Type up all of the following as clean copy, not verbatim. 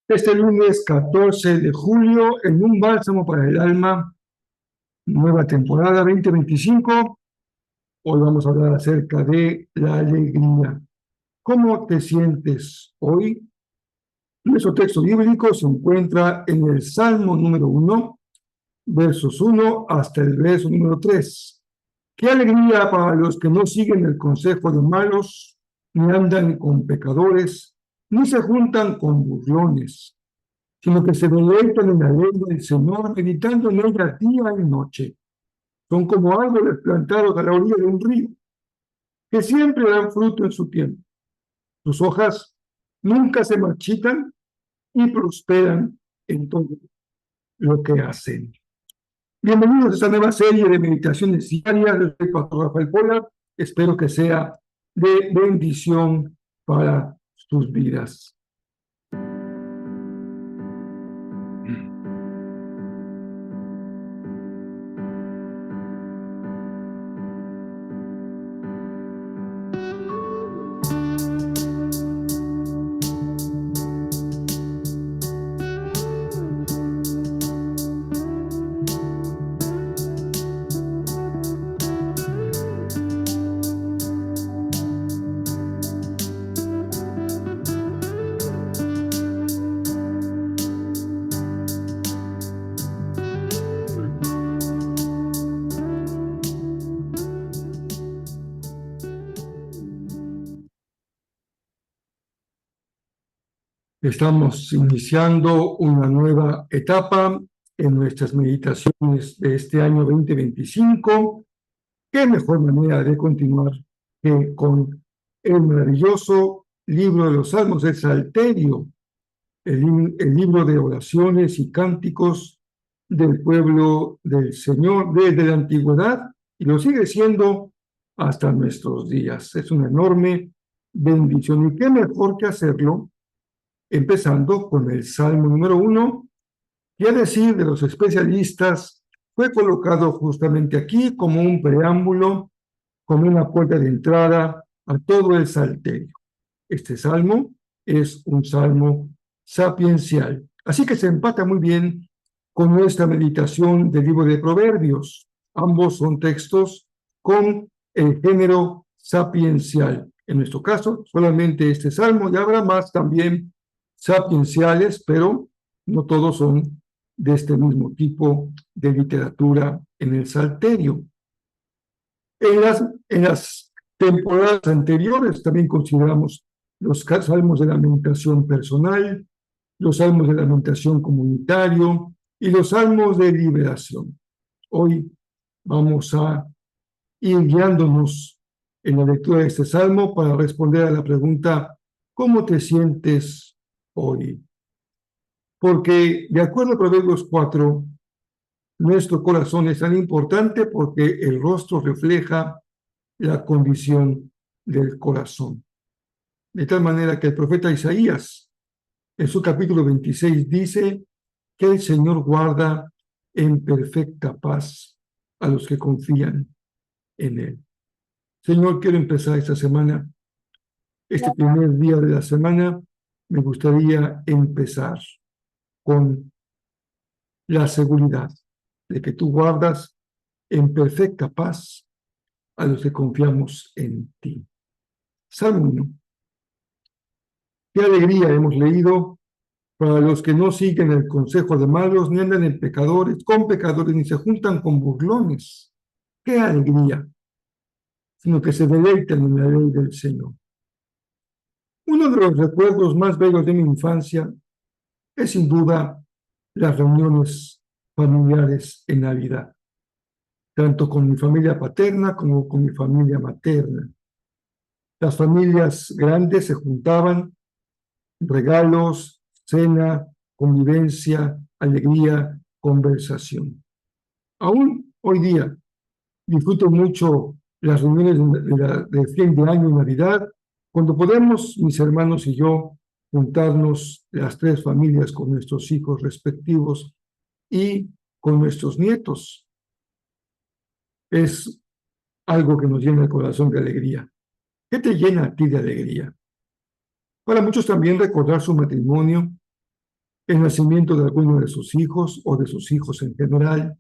Este lunes 14 de julio, en un bálsamo para el alma, nueva temporada 2025. Hoy vamos a hablar acerca de la alegría. ¿Cómo te sientes hoy? Nuestro texto bíblico se encuentra en el Salmo número 1, versos 1 hasta el verso número 3. Qué alegría para los que no siguen el consejo de malos, ni andan con pecadores, ni se juntan con burlones, sino que se deleitan en la ley del Señor, meditando en ella día y noche. Son como árboles plantados a la orilla de un río, que siempre dan fruto en su tiempo. Sus hojas nunca se marchitan y prosperan en todo lo que hacen. Bienvenidos a esta nueva serie de meditaciones diarias del Pastor Rafael Pola. Espero que sea de bendición para sus vidas. Estamos iniciando una nueva etapa en nuestras meditaciones de este año 2025. ¿Qué mejor manera de continuar que con el maravilloso libro de los Salmos, el Salterio, el libro de oraciones y cánticos del pueblo del Señor desde la antigüedad y lo sigue siendo hasta nuestros días? Es una enorme bendición y qué mejor que hacerlo empezando con el Salmo número 1, que a decir de los especialistas fue colocado justamente aquí como un preámbulo, como una puerta de entrada a todo el Salterio. Este salmo es un salmo sapiencial, así que se empata muy bien con nuestra meditación del libro de Proverbios. Ambos son textos con el género sapiencial. En nuestro caso, solamente este salmo, y habrá más también sapienciales, pero no todos son de este mismo tipo de literatura en el Salterio. En las temporadas anteriores también consideramos los salmos de lamentación personal, los salmos de lamentación comunitario y los salmos de liberación. Hoy vamos a ir guiándonos en la lectura de este salmo para responder a la pregunta: ¿cómo te sientes hoy? Porque de acuerdo a Proverbios 4, nuestro corazón es tan importante porque el rostro refleja la condición del corazón. De tal manera que el profeta Isaías, en su capítulo 26, dice que el Señor guarda en perfecta paz a los que confían en Él. Señor, quiero empezar esta semana, este primer día de la semana, me gustaría empezar con la seguridad de que tú guardas en perfecta paz a los que confiamos en ti. Salmo 1. Qué alegría hemos leído para los que no siguen el consejo de malos, ni andan con pecadores, ni se juntan con burlones. Qué alegría, sino que se deleitan en la ley del Señor. Uno de los recuerdos más bellos de mi infancia es sin duda las reuniones familiares en Navidad, tanto con mi familia paterna como con mi familia materna. Las familias grandes se juntaban, regalos, cena, convivencia, alegría, conversación. Aún hoy día disfruto mucho las reuniones de fin de año y Navidad, cuando podemos, mis hermanos y yo, juntarnos las tres familias con nuestros hijos respectivos y con nuestros nietos. Es algo que nos llena el corazón de alegría. ¿Qué te llena a ti de alegría? Para muchos también recordar su matrimonio, el nacimiento de alguno de sus hijos o de sus hijos en general,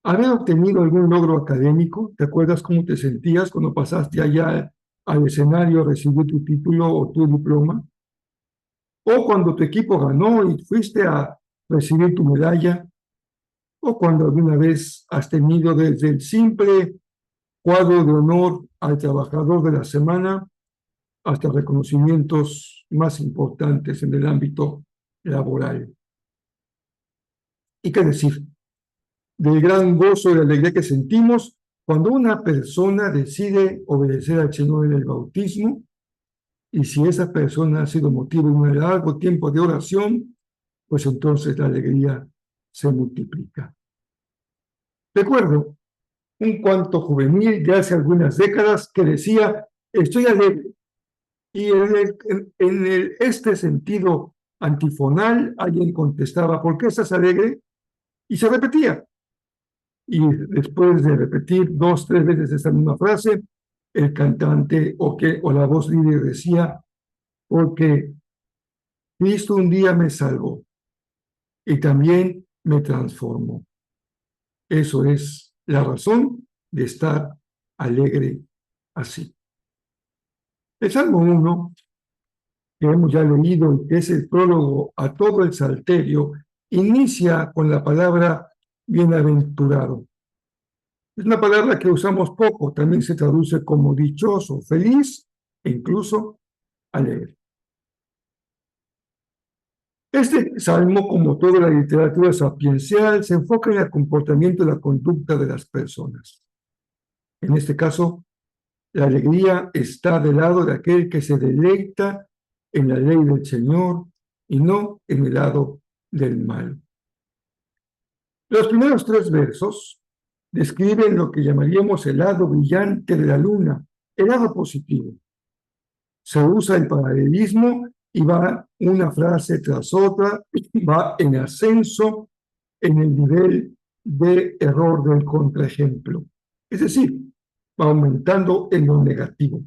haber obtenido algún logro académico. ¿Te acuerdas cómo te sentías cuando pasaste allá al escenario a recibir tu título o tu diploma? O cuando tu equipo ganó y fuiste a recibir tu medalla, o cuando alguna vez has tenido desde el simple cuadro de honor al trabajador de la semana hasta reconocimientos más importantes en el ámbito laboral. ¿Y qué decir del gran gozo y la alegría que sentimos cuando una persona decide obedecer al Señor en el bautismo? Y si esa persona ha sido motivo de un largo tiempo de oración, pues entonces la alegría se multiplica. Recuerdo un cuento juvenil de hace algunas décadas que decía: estoy alegre. Y este sentido antifonal, alguien contestaba: ¿por qué estás alegre? Y se repetía. Y después de repetir 2, 3 veces esta misma frase, el cantante o la voz líder decía: porque Cristo un día me salvó y también me transformó. Eso es la razón de estar alegre así. El Salmo 1, que hemos ya leído y que es el prólogo a todo el Salterio, inicia con la palabra bienaventurado. Es una palabra que usamos poco, también se traduce como dichoso, feliz e incluso alegre. Este salmo, como toda la literatura sapiencial, se enfoca en el comportamiento y la conducta de las personas. En este caso, la alegría está del lado de aquel que se deleita en la ley del Señor y no en el lado del mal. Los primeros 3 versos describen lo que llamaríamos el lado brillante de la luna, el lado positivo. Se usa el paralelismo y va una frase tras otra, va en ascenso en el nivel de error del contraejemplo. Es decir, va aumentando en lo negativo.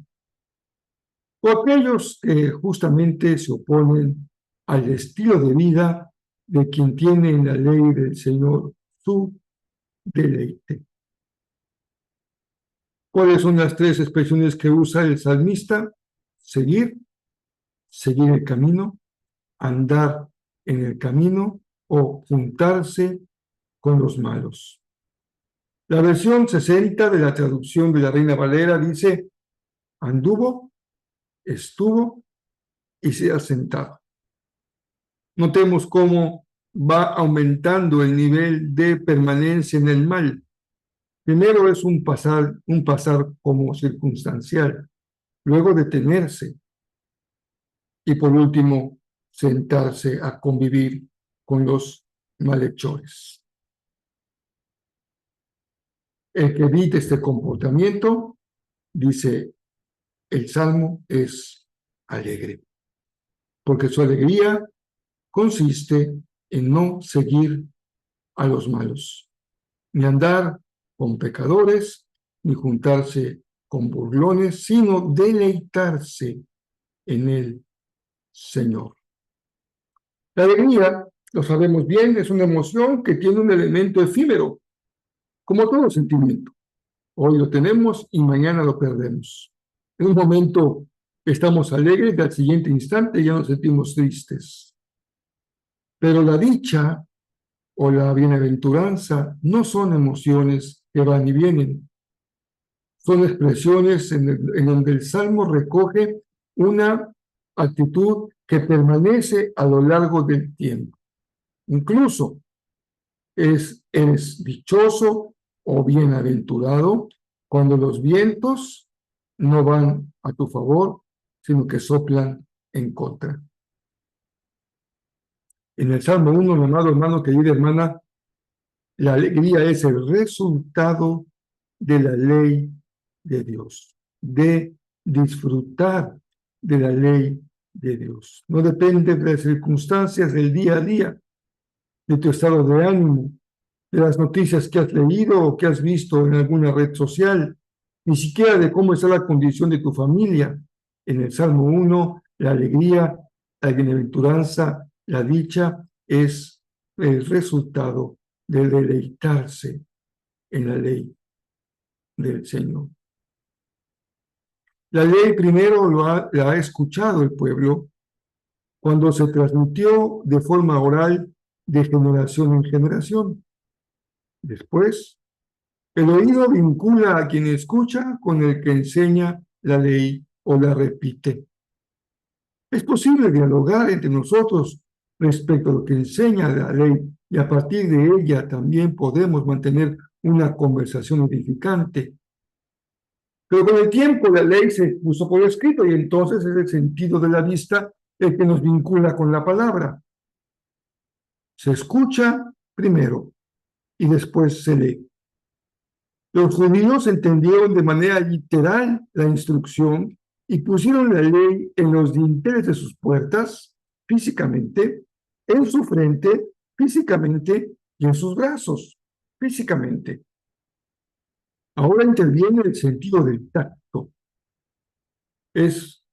O aquellos que justamente se oponen al estilo de vida de quien tiene en la ley del Señor su deleite. ¿Cuáles son las 3 expresiones que usa el salmista? Seguir el camino, andar en el camino o juntarse con los malos. La versión 60 de la traducción de la Reina Valera dice: anduvo, estuvo y se ha sentado. Notemos cómo va aumentando el nivel de permanencia en el mal. Primero es un pasar como circunstancial, luego detenerse y por último sentarse a convivir con los malhechores. El que evite este comportamiento, dice el Salmo, es alegre, porque su alegría consiste en no seguir a los malos, ni andar con pecadores, ni juntarse con burlones, sino deleitarse en el Señor. La alegría, lo sabemos bien, es una emoción que tiene un elemento efímero, como todo sentimiento. Hoy lo tenemos y mañana lo perdemos. En un momento estamos alegres y al siguiente instante ya nos sentimos tristes. Pero la dicha o la bienaventuranza no son emociones que van y vienen. Son expresiones en donde el Salmo recoge una actitud que permanece a lo largo del tiempo. Incluso eres dichoso o bienaventurado cuando los vientos no van a tu favor, sino que soplan en contra. En el Salmo 1, mi amado hermano, querida hermana, la alegría es el resultado de la ley de Dios, de disfrutar de la ley de Dios. No depende de las circunstancias del día a día, de tu estado de ánimo, de las noticias que has leído o que has visto en alguna red social, ni siquiera de cómo está la condición de tu familia. En el Salmo 1, la alegría, la bienaventuranza La dicha es el resultado de deleitarse en la ley del Señor. La ley primero la ha escuchado el pueblo cuando se transmitió de forma oral de generación en generación. Después, el oído vincula a quien escucha con el que enseña la ley o la repite. Es posible dialogar entre nosotros respecto a lo que enseña la ley y a partir de ella también podemos mantener una conversación edificante. Pero con el tiempo la ley se puso por escrito y entonces es el sentido de la vista el que nos vincula con la palabra. Se escucha primero y después se lee. Los judíos entendieron de manera literal la instrucción y pusieron la ley en los dinteles de sus puertas, físicamente, en su frente, físicamente, y en sus brazos, físicamente. Ahora interviene el sentido del tacto. Es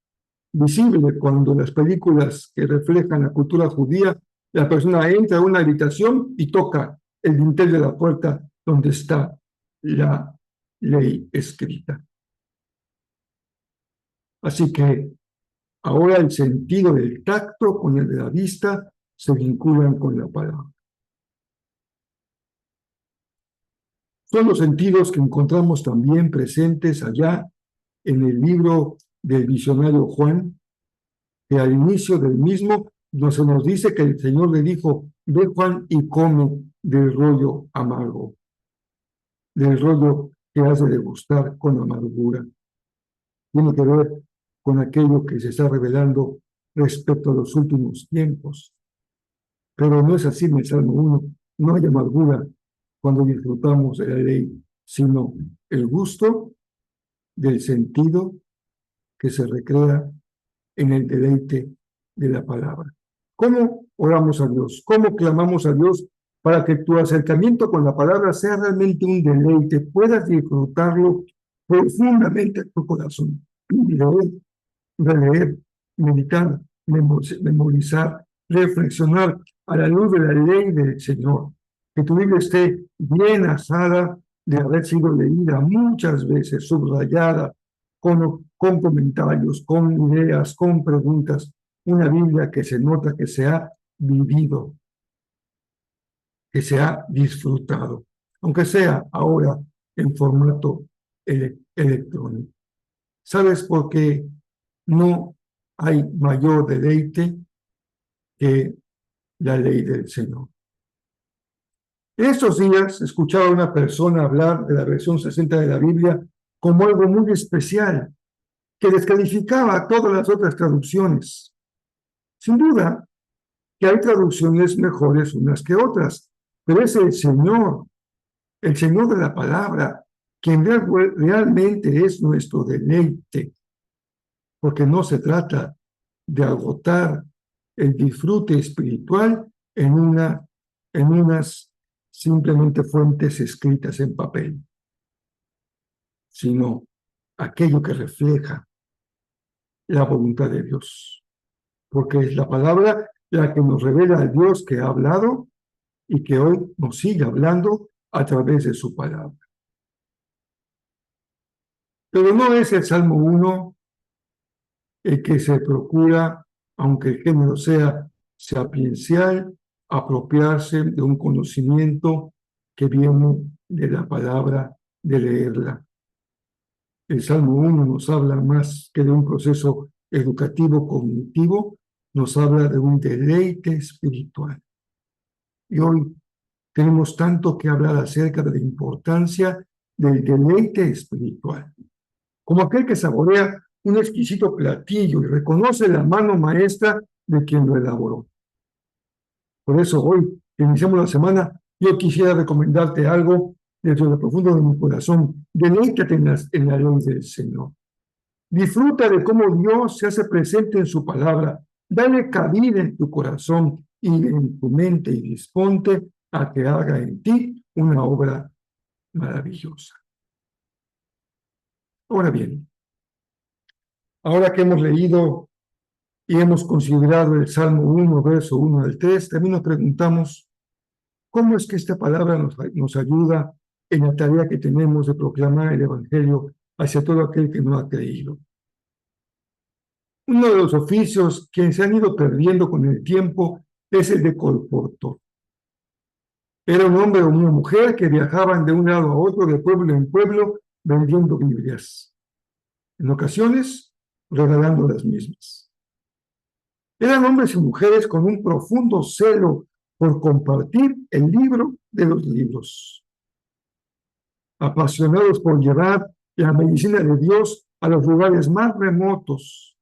visible cuando las películas que reflejan la cultura judía, la persona entra a una habitación y toca el dintel de la puerta donde está la ley escrita. Así que ahora el sentido del tacto con el de la vista se vinculan con la palabra. Son los sentidos que encontramos también presentes allá en el libro del visionario Juan, que al inicio del mismo se nos dice que el Señor le dijo, ve Juan y come del rollo amargo, del rollo que has de degustar con amargura. Tiene que ver con aquello que se está revelando respecto a los últimos tiempos. Pero no es así en el Salmo 1. No hay amargura cuando disfrutamos de la ley, sino el gusto del sentido que se recrea en el deleite de la palabra. ¿Cómo oramos a Dios? ¿Cómo clamamos a Dios para que tu acercamiento con la palabra sea realmente un deleite, puedas disfrutarlo profundamente en tu corazón? Leer, releer, meditar, memorizar, reflexionar a la luz de la ley del Señor. Que tu Biblia esté bien asada de haber sido leída muchas veces, subrayada, con comentarios, con ideas, con preguntas. Una Biblia que se nota que se ha vivido, que se ha disfrutado, aunque sea ahora en formato electrónico. ¿Sabes por qué no hay mayor deleite que la ley del Señor? En estos días escuchaba a una persona hablar de la versión 60 de la Biblia como algo muy especial, que descalificaba a todas las otras traducciones. Sin duda que hay traducciones mejores unas que otras, pero es el Señor de la palabra, quien realmente es nuestro deleite, porque no se trata de agotar el disfrute espiritual en unas simplemente fuentes escritas en papel, sino aquello que refleja la voluntad de Dios, porque es la palabra la que nos revela al Dios que ha hablado y que hoy nos sigue hablando a través de su palabra. Pero no es el Salmo 1 el que se procura, aunque el género sea sapiencial, apropiarse de un conocimiento que viene de la palabra, de leerla. El Salmo 1 nos habla más que de un proceso educativo cognitivo, nos habla de un deleite espiritual. Y hoy tenemos tanto que hablar acerca de la importancia del deleite espiritual, como aquel que saborea un exquisito platillo y reconoce la mano maestra de quien lo elaboró. Por eso hoy, que iniciamos la semana, yo quisiera recomendarte algo desde lo profundo de mi corazón. Deleítate en la ley del Señor. Disfruta de cómo Dios se hace presente en su palabra. Dale cabida en tu corazón y en tu mente y disponte a que haga en ti una obra maravillosa. Ahora bien, ahora que hemos leído y hemos considerado el Salmo 1, verso 1 al 3, también nos preguntamos, ¿cómo es que esta palabra nos ayuda en la tarea que tenemos de proclamar el Evangelio hacia todo aquel que no ha creído? Uno de los oficios que se han ido perdiendo con el tiempo es el de colportor. Era un hombre o una mujer que viajaban de un lado a otro, de pueblo en pueblo, vendiendo Biblias. En ocasiones, regalando las mismas. Eran hombres y mujeres con un profundo celo por compartir el libro de los libros. Apasionados por llevar la medicina de Dios a los lugares más remotos.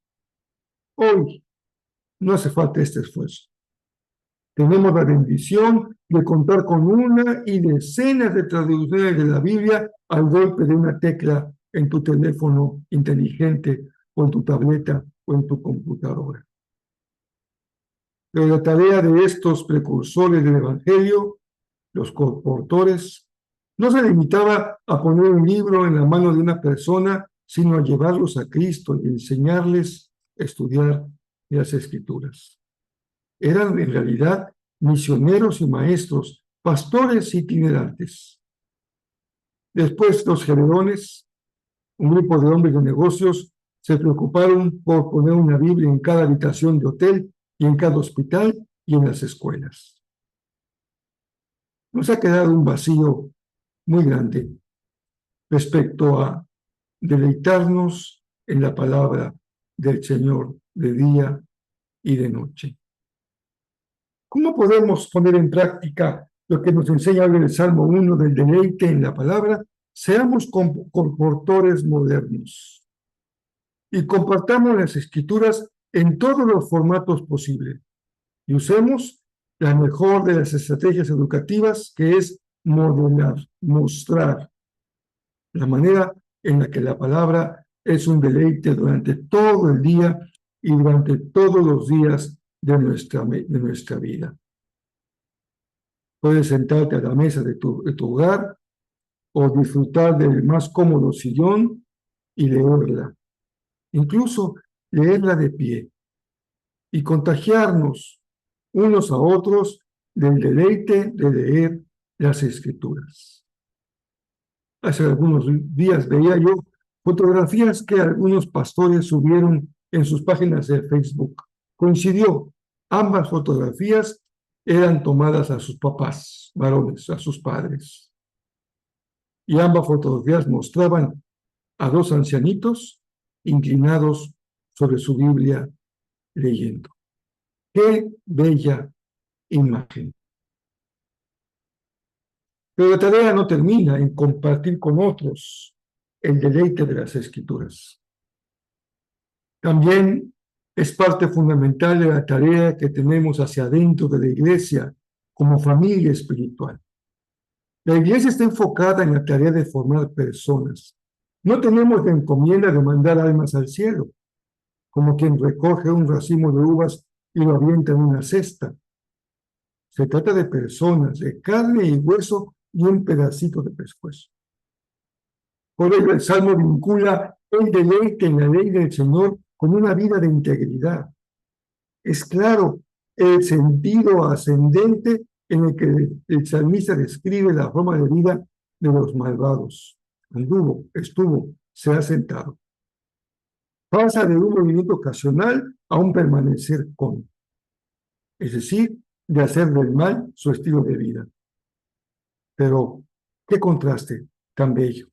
Hoy no hace falta este esfuerzo. Tenemos la bendición de contar con una y decenas de traducciones de la Biblia al golpe de una tecla en tu teléfono inteligente o en tu tableta o en tu computadora. Pero la tarea de estos precursores del Evangelio, los colportores, no se limitaba a poner un libro en la mano de una persona, sino a llevarlos a Cristo y enseñarles a estudiar las Escrituras. Eran en realidad misioneros y maestros, pastores itinerantes. Después los Gereones, un grupo de hombres de negocios, se preocuparon por poner una Biblia en cada habitación de hotel y en cada hospital y en las escuelas. Nos ha quedado un vacío muy grande respecto a deleitarnos en la palabra del Señor de día y de noche. ¿Cómo podemos poner en práctica lo que nos enseña hoy el Salmo 1 del deleite en la palabra? Seamos colportores modernos y compartamos las Escrituras en todos los formatos posibles y usemos la mejor de las estrategias educativas, que es modelar, mostrar la manera en la que la palabra es un deleite durante todo el día y durante todos los días de nuestra vida. Puedes sentarte a la mesa de tu hogar o disfrutar del más cómodo sillón y leerla. Incluso leerla de pie y contagiarnos unos a otros del deleite de leer las Escrituras. Hace algunos días veía yo fotografías que algunos pastores subieron en sus páginas de Facebook. Coincidió, ambas fotografías eran tomadas a sus papás, varones, a sus padres. Y ambas fotografías mostraban a dos ancianitos inclinados sobre su Biblia leyendo. ¡Qué bella imagen! Pero la tarea no termina en compartir con otros el deleite de las Escrituras. También es parte fundamental de la tarea que tenemos hacia adentro de la iglesia como familia espiritual. La iglesia está enfocada en la tarea de formar personas. No tenemos la encomienda de mandar almas al cielo, como quien recoge un racimo de uvas y lo avienta en una cesta. Se trata de personas, de carne y hueso y un pedacito de pescuezo. Por ello el Salmo vincula el deleite en la ley del Señor con una vida de integridad. Es claro el sentido ascendente en el que el salmista describe la forma de vida de los malvados. Anduvo, estuvo, se ha sentado. Pasa de un movimiento ocasional a un permanecer con, es decir, de hacer del mal su estilo de vida. Pero, qué contraste tan bello.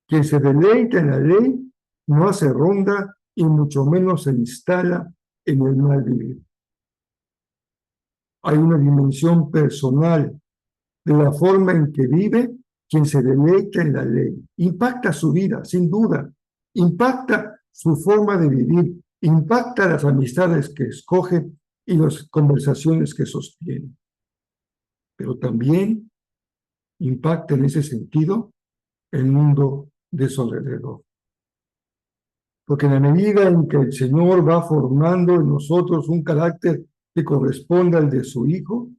Quien se deleita en la ley no hace ronda y mucho menos se instala en el mal vivir. Hay una dimensión personal de la forma en que vive quien se deleita en la ley. Impacta su vida, sin duda. Impacta su forma de vivir. Impacta las amistades que escoge y las conversaciones que sostiene. Pero también impacta en ese sentido el mundo de su alrededor. Porque en la medida en que el Señor va formando en nosotros un carácter que corresponda al de su Hijo,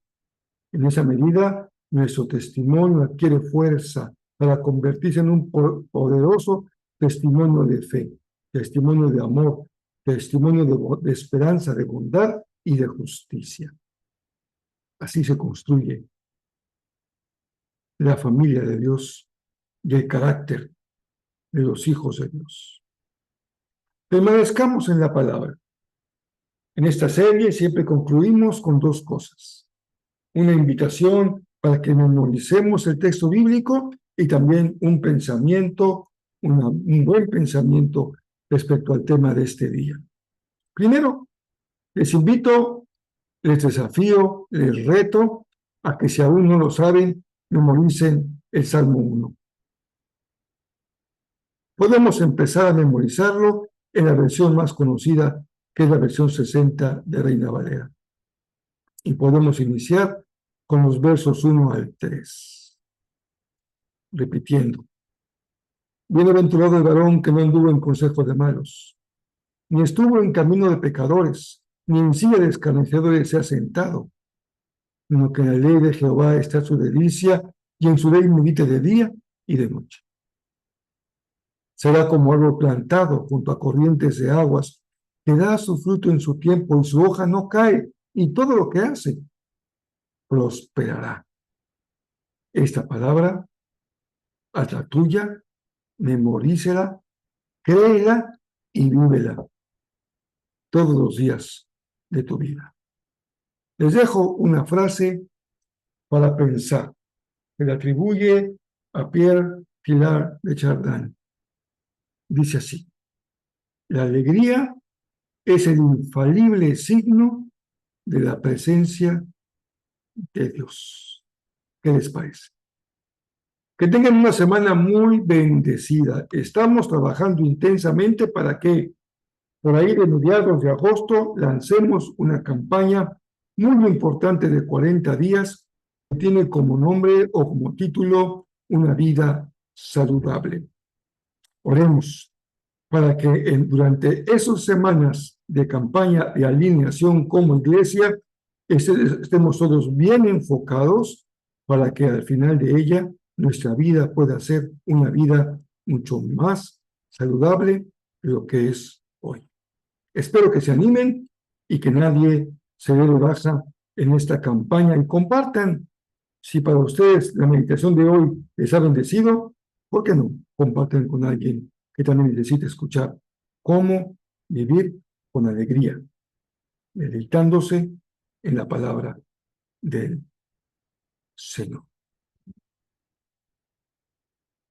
en esa medida nuestro testimonio adquiere fuerza para convertirse en un poderoso testimonio de fe, testimonio de amor, testimonio de esperanza, de bondad y de justicia. Así se construye la familia de Dios y el carácter de los hijos de Dios. Permanezcamos en la palabra. En esta serie siempre concluimos con dos cosas. Una invitación para que memoricemos el texto bíblico y también un pensamiento, un buen pensamiento respecto al tema de este día. Primero, les invito, les desafío, les reto a que si aún no lo saben, memoricen el Salmo 1. Podemos empezar a memorizarlo en la versión más conocida, que es la versión 60 de Reina Valera. Y podemos iniciar con los versos 1 al 3. Repitiendo. Bienaventurado el varón que no anduvo en consejo de malos, ni estuvo en camino de pecadores, ni en silla de escarnecedores se ha sentado, sino que en la ley de Jehová está su delicia, y en su ley medita de día y de noche. Será como árbol plantado junto a corrientes de aguas, que da su fruto en su tiempo y su hoja no cae, y todo lo que hace prosperará. Esta palabra, haz la tuya, memorícela, créela y vívela todos los días de tu vida. Les dejo una frase para pensar, que le atribuye a Pierre Pilar de Chardin. Dice así: la alegría es el infalible signo de la presencia de Dios. ¿Qué les parece? Que tengan una semana muy bendecida. Estamos trabajando intensamente para que por ahí de mediados de agosto lancemos una campaña muy importante de 40 días que tiene como nombre o como título Una vida saludable. Oremos para que durante esas semanas de campaña de alineación como iglesia estemos todos bien enfocados para que al final de ella nuestra vida pueda ser una vida mucho más saludable de lo que es hoy. Espero que se animen y que nadie se dé de baja en esta campaña y compartan. Si para ustedes la meditación de hoy les ha bendecido, ¿por qué no comparten con alguien que también necesite escuchar cómo vivir con alegría, deleitándose en la palabra del Señor?